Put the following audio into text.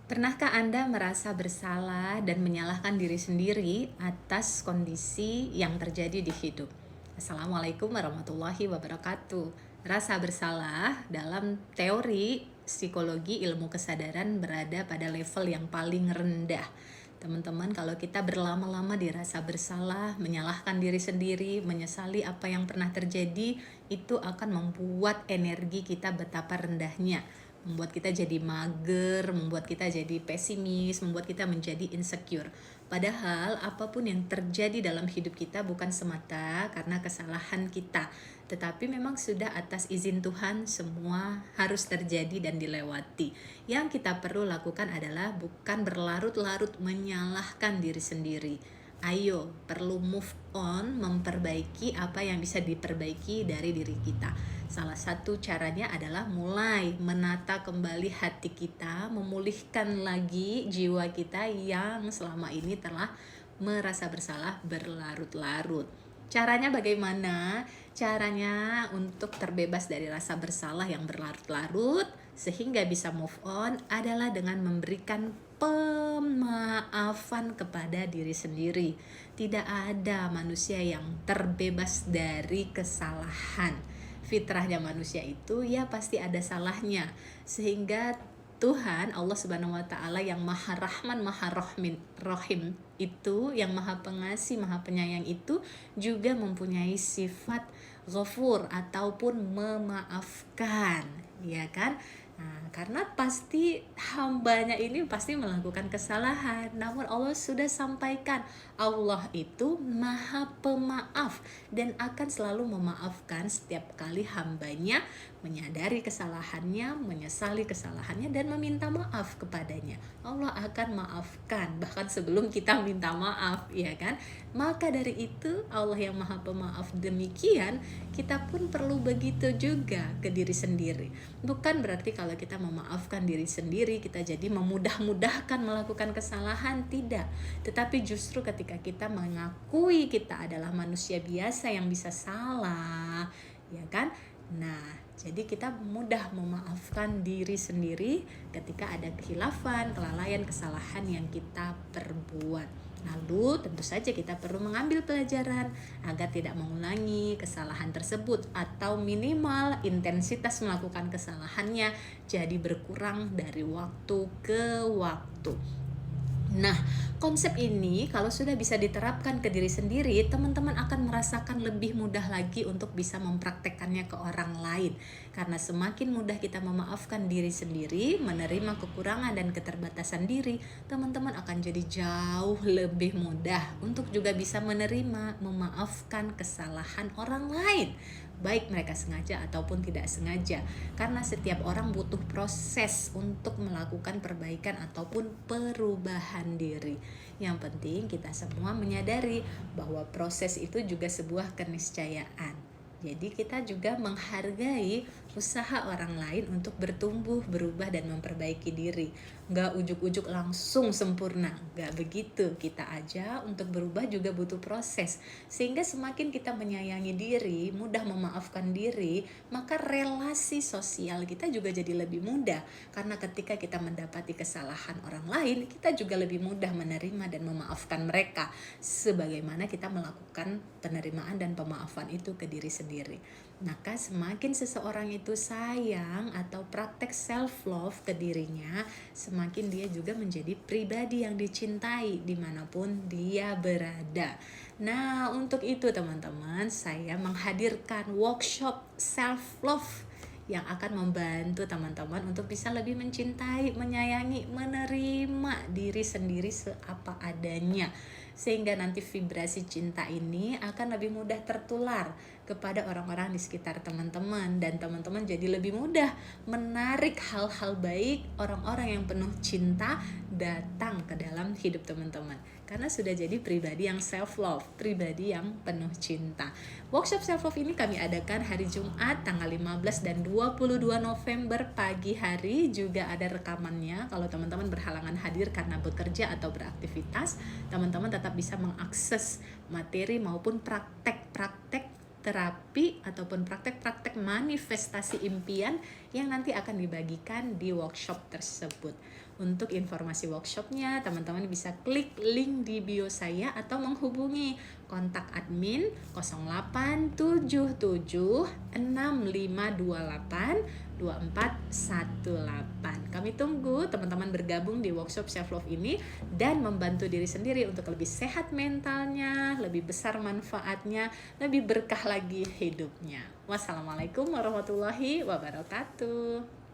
Pernahkah Anda merasa bersalah dan menyalahkan diri sendiri atas kondisi yang terjadi di hidup? Assalamualaikum warahmatullahi wabarakatuh. Rasa bersalah dalam teori psikologi ilmu kesadaran berada pada level yang paling rendah. Teman-teman, kalau kita berlama-lama dirasa bersalah, menyalahkan diri sendiri, menyesali apa yang pernah terjadi, itu akan membuat energi kita betapa rendahnya, membuat kita jadi mager, membuat kita jadi pesimis, membuat kita menjadi insecure. Padahal apapun yang terjadi dalam hidup kita bukan semata karena kesalahan kita, tetapi memang sudah atas izin Tuhan semua harus terjadi dan dilewati. Yang kita perlu lakukan adalah bukan berlarut-larut menyalahkan diri sendiri. Ayo, perlu move on, memperbaiki apa yang bisa diperbaiki dari diri kita. Salah satu caranya adalah mulai menata kembali hati kita, memulihkan lagi jiwa kita yang selama ini telah merasa bersalah berlarut-larut. Caranya bagaimana? Caranya untuk terbebas dari rasa bersalah yang berlarut-larut sehingga bisa move on adalah dengan memberikan pemaafan kepada diri sendiri. Tidak ada manusia yang terbebas dari kesalahan. Fitrahnya manusia itu ya pasti ada salahnya. Sehingga Tuhan Allah Subhanahu wa taala yang Maha Rahman, Maha Rahim itu, yang Maha Pengasih, Maha Penyayang itu juga mempunyai sifat ghafur ataupun memaafkan, ya kan? Nah, karena pasti hambanya ini pasti melakukan kesalahan, namun Allah sudah sampaikan Allah itu Maha Pemaaf dan akan selalu memaafkan setiap kali hambanya menyadari kesalahannya, menyesali kesalahannya dan meminta maaf kepadanya. Allah akan maafkan bahkan sebelum kita minta maaf, ya kan? Maka dari itu Allah yang Maha Pemaaf demikian, kita pun perlu begitu juga ke diri sendiri. Bukan berarti kalau kita memaafkan diri sendiri kita jadi memudah-mudahkan melakukan kesalahan, tidak. Tetapi justru ketika kita mengakui kita adalah manusia biasa yang bisa salah, ya kan? Nah, jadi kita mudah memaafkan diri sendiri ketika ada khilafan, kelalaian, kesalahan yang kita perbuat. Lalu tentu saja kita perlu mengambil pelajaran agar tidak mengulangi kesalahan tersebut, atau minimal intensitas melakukan kesalahannya jadi berkurang dari waktu ke waktu. Nah, konsep ini kalau sudah bisa diterapkan ke diri sendiri, teman-teman akan merasakan lebih mudah lagi untuk bisa mempraktekkannya ke orang lain. Karena semakin mudah kita memaafkan diri sendiri, menerima kekurangan dan keterbatasan diri, teman-teman akan jadi jauh lebih mudah untuk juga bisa menerima, memaafkan kesalahan orang lain, baik mereka sengaja ataupun tidak sengaja. Karena setiap orang butuh proses untuk melakukan perbaikan ataupun perubahan diri. Yang penting kita semua menyadari bahwa proses itu juga sebuah keniscayaan. Jadi kita juga menghargai usaha orang lain untuk bertumbuh, berubah, dan memperbaiki diri. Nggak ujuk-ujuk langsung sempurna, nggak begitu. Kita aja untuk berubah juga butuh proses. Sehingga semakin kita menyayangi diri, mudah memaafkan diri, maka relasi sosial kita juga jadi lebih mudah. Karena ketika kita mendapati kesalahan orang lain, kita juga lebih mudah menerima dan memaafkan mereka. Sebagaimana kita melakukan penerimaan dan pemaafan itu ke diri sendiri. Maka semakin seseorang itu sayang atau praktek self-love ke dirinya, semakin dia juga menjadi pribadi yang dicintai dimanapun dia berada. Nah, untuk itu teman-teman, saya menghadirkan workshop self-love yang akan membantu teman-teman untuk bisa lebih mencintai, menyayangi, menerima diri sendiri seapa adanya. Sehingga nanti vibrasi cinta ini akan lebih mudah tertular kepada orang-orang di sekitar teman-teman, dan teman-teman jadi lebih mudah menarik hal-hal baik, orang-orang yang penuh cinta datang ke dalam hidup teman-teman. Karena sudah jadi pribadi yang self-love, pribadi yang penuh cinta. Workshop self-love ini kami adakan hari Jumat tanggal 15 dan 22 November pagi hari. Juga ada rekamannya kalau teman-teman berhalangan hadir karena bekerja atau beraktivitas. Teman-teman tetap bisa mengakses materi maupun praktek-praktek terapi ataupun praktek-praktek manifestasi impian yang nanti akan dibagikan di workshop tersebut. Untuk informasi workshopnya, teman-teman bisa klik link di bio saya atau menghubungi kontak admin 087765282418. Kami tunggu teman-teman bergabung di workshop self love ini dan membantu diri sendiri untuk lebih sehat mentalnya, lebih besar manfaatnya, lebih berkah lagi hidupnya. Wassalamualaikum warahmatullahi wabarakatuh.